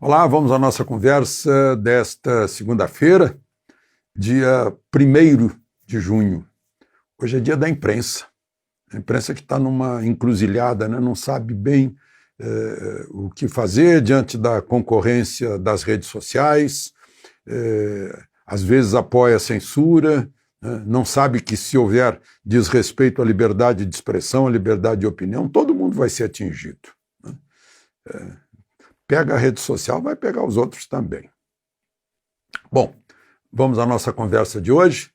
Olá, vamos à nossa conversa desta segunda-feira, dia 1º de junho. Hoje é dia da imprensa. A imprensa que está numa encruzilhada, né? Não sabe bem o que fazer diante da concorrência das redes sociais, às vezes apoia a censura, né? Não sabe que se houver desrespeito à liberdade de expressão, à liberdade de opinião, todo mundo vai ser atingido, né? Pega a rede social, vai pegar os outros também. Bom, vamos à nossa conversa de hoje.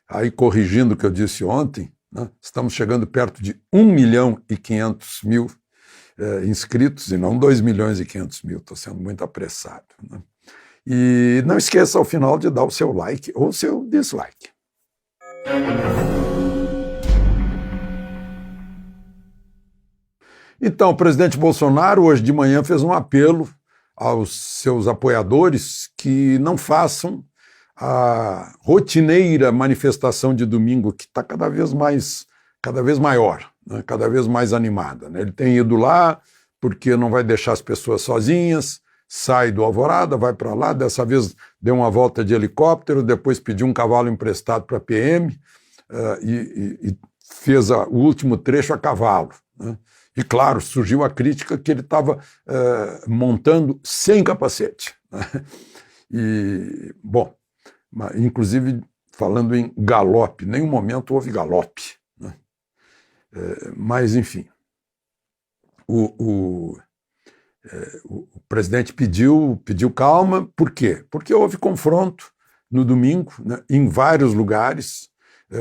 Aí, corrigindo o que eu disse ontem, né, estamos chegando perto de 1.500.000 inscritos e não 2.500.000. Estou sendo muito apressado, né? E não esqueça ao final de dar o seu like ou o seu dislike. Então, o presidente Bolsonaro, hoje de manhã, fez um apelo aos seus apoiadores que não façam a rotineira manifestação de domingo, que está cada vez maior, né? Cada vez mais animada, né? Ele tem ido lá porque não vai deixar as pessoas sozinhas, sai do Alvorada, vai para lá, dessa vez deu uma volta de helicóptero, depois pediu um cavalo emprestado para a PM e fez o último trecho a cavalo, né? E, claro, surgiu a crítica que ele estava montando sem capacete, né? E, bom, inclusive falando em galope, em nenhum momento houve galope, né? Mas, enfim, o presidente pediu calma. Por quê? Porque houve confronto no domingo, né, em vários lugares.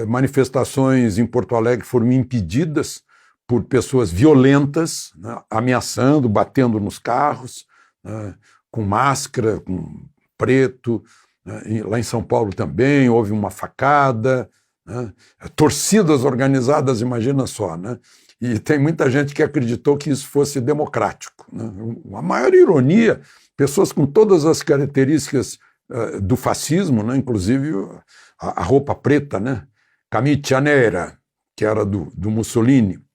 Manifestações em Porto Alegre foram impedidas por pessoas violentas, né, ameaçando, batendo nos carros, né, com máscara, com preto, né. Lá em São Paulo também houve uma facada, né, torcidas organizadas, imagina só, né? E tem muita gente que acreditou que isso fosse democrático, né? A maior ironia, pessoas com todas as características do fascismo, né, inclusive a roupa preta, né, camicia nera, que era do Mussolini,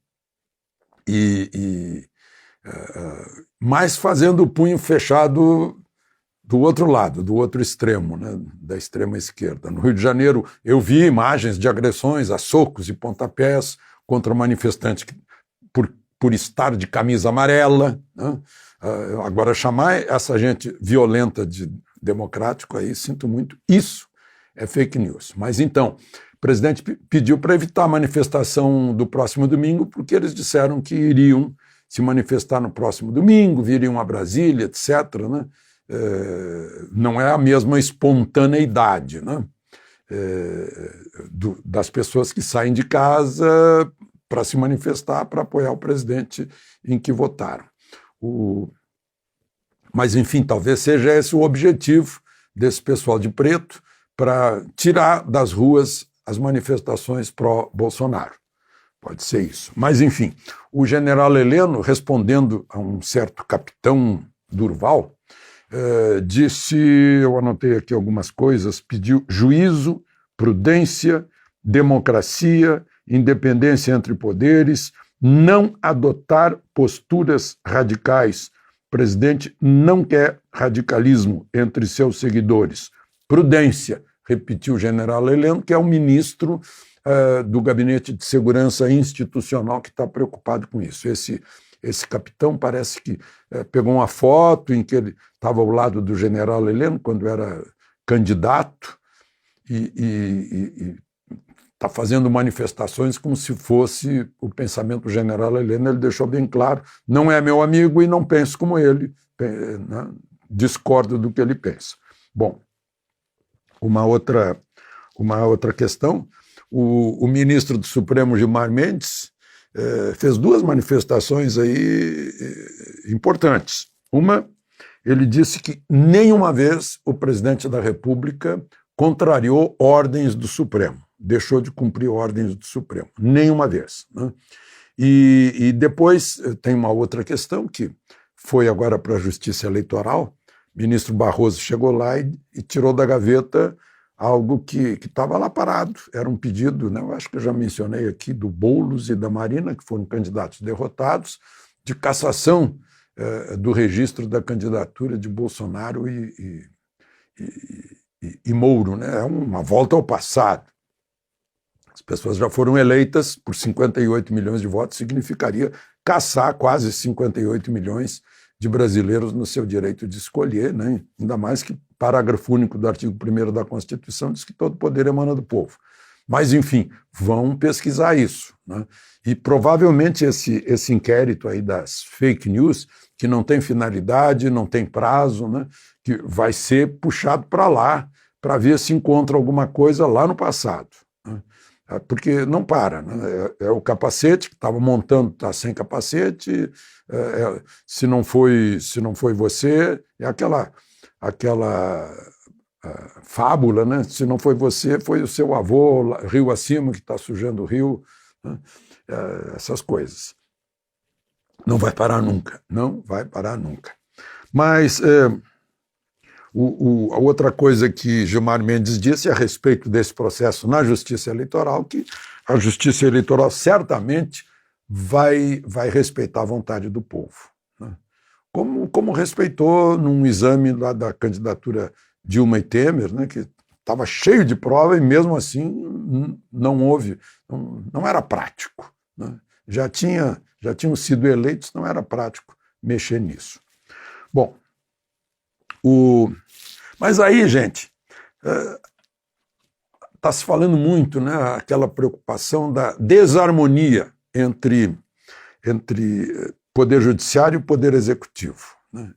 mas fazendo o punho fechado do outro lado, do outro extremo, né, da extrema esquerda. No Rio de Janeiro, eu vi imagens de agressões a socos e pontapés contra manifestantes por estar de camisa amarela, né? Agora, chamar essa gente violenta de democrático, aí sinto muito, isso é fake news. Mas então, o presidente pediu para evitar a manifestação do próximo domingo, porque eles disseram que iriam se manifestar no próximo domingo, viriam a Brasília, etc., né? Não é a mesma espontaneidade, né, das pessoas que saem de casa para se manifestar, para apoiar o presidente em que votaram. Mas, enfim, talvez seja esse o objetivo desse pessoal de preto, para tirar das ruas as manifestações pró-Bolsonaro. Pode ser isso. Mas, enfim, o general Heleno, respondendo a um certo capitão Durval, disse, eu anotei aqui algumas coisas, pediu juízo, prudência, democracia, independência entre poderes, não adotar posturas radicais. O presidente não quer radicalismo entre seus seguidores. Prudência, repetiu o general Heleno, que é o ministro do Gabinete de Segurança Institucional que está preocupado com isso. Esse capitão parece que pegou uma foto em que ele estava ao lado do general Heleno quando era candidato e está fazendo manifestações como se fosse o pensamento do general Heleno. Ele deixou bem claro, não é meu amigo e não penso como ele, né? Discordo do que ele pensa. Bom, uma outra questão, o ministro do Supremo, Gilmar Mendes, fez duas manifestações aí importantes. Uma, ele disse que nenhuma vez o presidente da República contrariou ordens do Supremo, deixou de cumprir ordens do Supremo, nenhuma vez, né? E depois tem uma outra questão que foi agora para a Justiça Eleitoral. O ministro Barroso chegou lá e tirou da gaveta algo que estava lá parado. Era um pedido, né, eu acho que eu já mencionei aqui, do Boulos e da Marina, que foram candidatos derrotados, de cassação do registro da candidatura de Bolsonaro e Moro, né? É uma volta ao passado. As pessoas já foram eleitas por 58 milhões de votos, significaria caçar quase 58 milhões de brasileiros no seu direito de escolher, né? Ainda mais que o parágrafo único do artigo 1º da Constituição diz que todo poder emana do povo. Mas, enfim, vão pesquisar isso, né? E provavelmente esse inquérito aí das fake news, que não tem finalidade, não tem prazo, né? Que vai ser puxado para lá, para ver se encontra alguma coisa lá no passado, né? Porque não para, né? É o capacete que estava montando, está sem capacete, se não foi você, é aquela fábula, né? Se não foi você, foi o seu avô, rio acima, que está sujando o rio, né? Essas coisas. Não vai parar nunca, não vai parar nunca. Mas a outra coisa que Gilmar Mendes disse a respeito desse processo na Justiça Eleitoral, que a Justiça Eleitoral certamente vai respeitar a vontade do povo, né? Como respeitou num exame lá da candidatura Dilma e Temer, né, que estava cheio de prova e mesmo assim não houve, não era prático, né? Já tinham sido eleitos, não era prático mexer nisso. Bom, mas aí, gente, está se falando muito, né, aquela preocupação da desarmonia entre poder judiciário e poder executivo, né?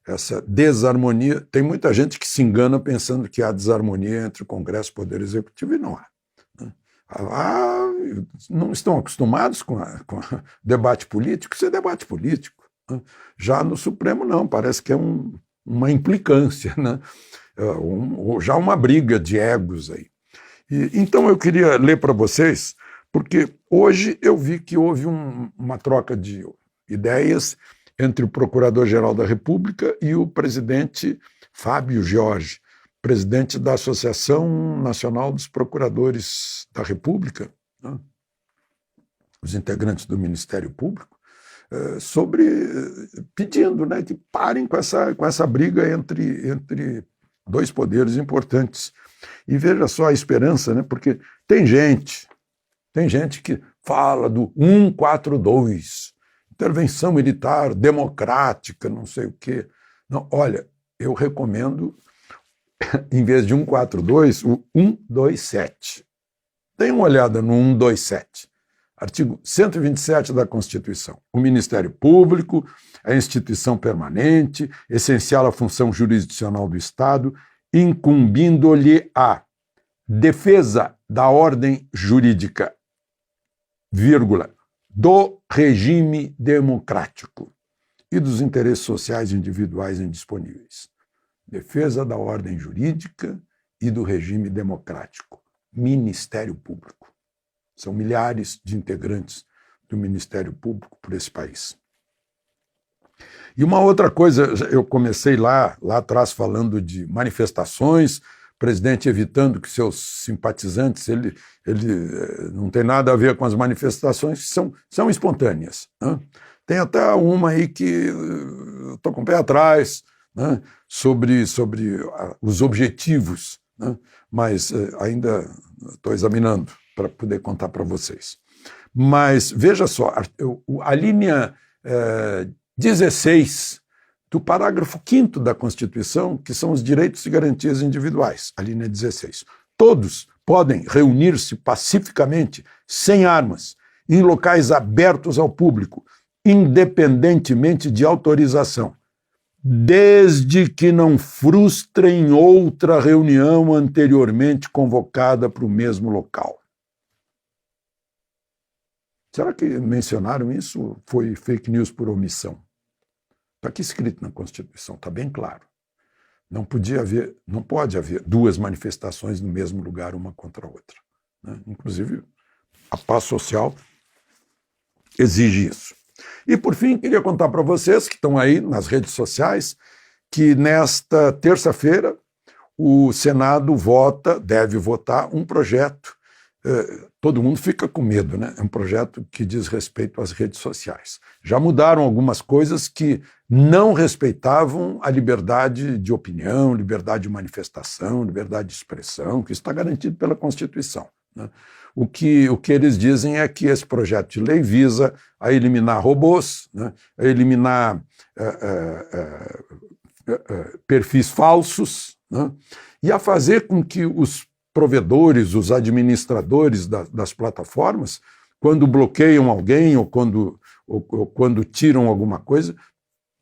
Essa desarmonia, tem muita gente que se engana pensando que há desarmonia entre o Congresso e o Poder Executivo, e não há, né? Não estão acostumados com debate político, isso é debate político, né? Já no Supremo não, parece que é uma implicância, né? Já uma briga de egos aí. Então eu queria ler para vocês, porque hoje eu vi que houve uma troca de ideias entre o Procurador-Geral da República e o presidente Fábio Jorge, presidente da Associação Nacional dos Procuradores da República, né? Os integrantes do Ministério Público, pedindo, né, que parem com essa briga entre dois poderes importantes. E veja só a esperança, né, porque tem gente que fala do 142, intervenção militar democrática, não sei o quê. Não, olha, eu recomendo, em vez de 142, o 127. Dê uma olhada no 127. Artigo 127 da Constituição. O Ministério Público é instituição permanente, essencial à função jurisdicional do Estado, incumbindo-lhe a defesa da ordem jurídica, vírgula, do regime democrático e dos interesses sociais individuais indisponíveis. Defesa da ordem jurídica e do regime democrático. Ministério Público. São milhares de integrantes do Ministério Público por esse país. E uma outra coisa, eu comecei lá atrás falando de manifestações, presidente evitando que seus simpatizantes, ele não tem nada a ver com as manifestações, que são espontâneas, né? Tem até uma aí que eu estou com o pé atrás, né, sobre os objetivos, né, mas ainda estou examinando para poder contar para vocês. Mas veja só, a linha 16 do parágrafo 5º da Constituição, que são os direitos e garantias individuais, a linha 16. Todos podem reunir-se pacificamente, sem armas, em locais abertos ao público, independentemente de autorização, desde que não frustrem outra reunião anteriormente convocada para o mesmo local. Será que mencionaram isso? Foi fake news por omissão? Está aqui escrito na Constituição, está bem claro. Não pode haver duas manifestações no mesmo lugar, uma contra a outra, né? Inclusive, a paz social exige isso. E, por fim, queria contar para vocês que estão aí nas redes sociais que nesta terça-feira o Senado deve votar um projeto todo mundo fica com medo, né? É um projeto que diz respeito às redes sociais. Já mudaram algumas coisas que não respeitavam a liberdade de opinião, liberdade de manifestação, liberdade de expressão, que está garantido pela Constituição, né? O que eles dizem é que esse projeto de lei visa a eliminar robôs, né? A eliminar perfis falsos, né? E a fazer com que os provedores, os administradores das plataformas, quando bloqueiam alguém ou quando tiram alguma coisa,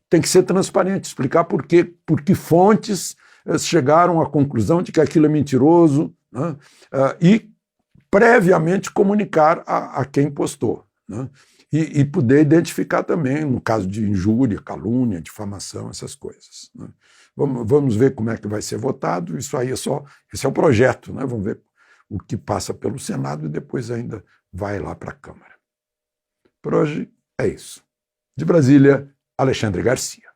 tem que ser transparente, explicar por que fontes chegaram à conclusão de que aquilo é mentiroso, né? E previamente comunicar a quem postou, né? E poder identificar também, no caso de injúria, calúnia, difamação, essas coisas, né? Vamos ver como é que vai ser votado. Isso aí esse é o projeto, né? Vamos ver o que passa pelo Senado e depois ainda vai lá para a Câmara. Por hoje é isso. De Brasília, Alexandre Garcia.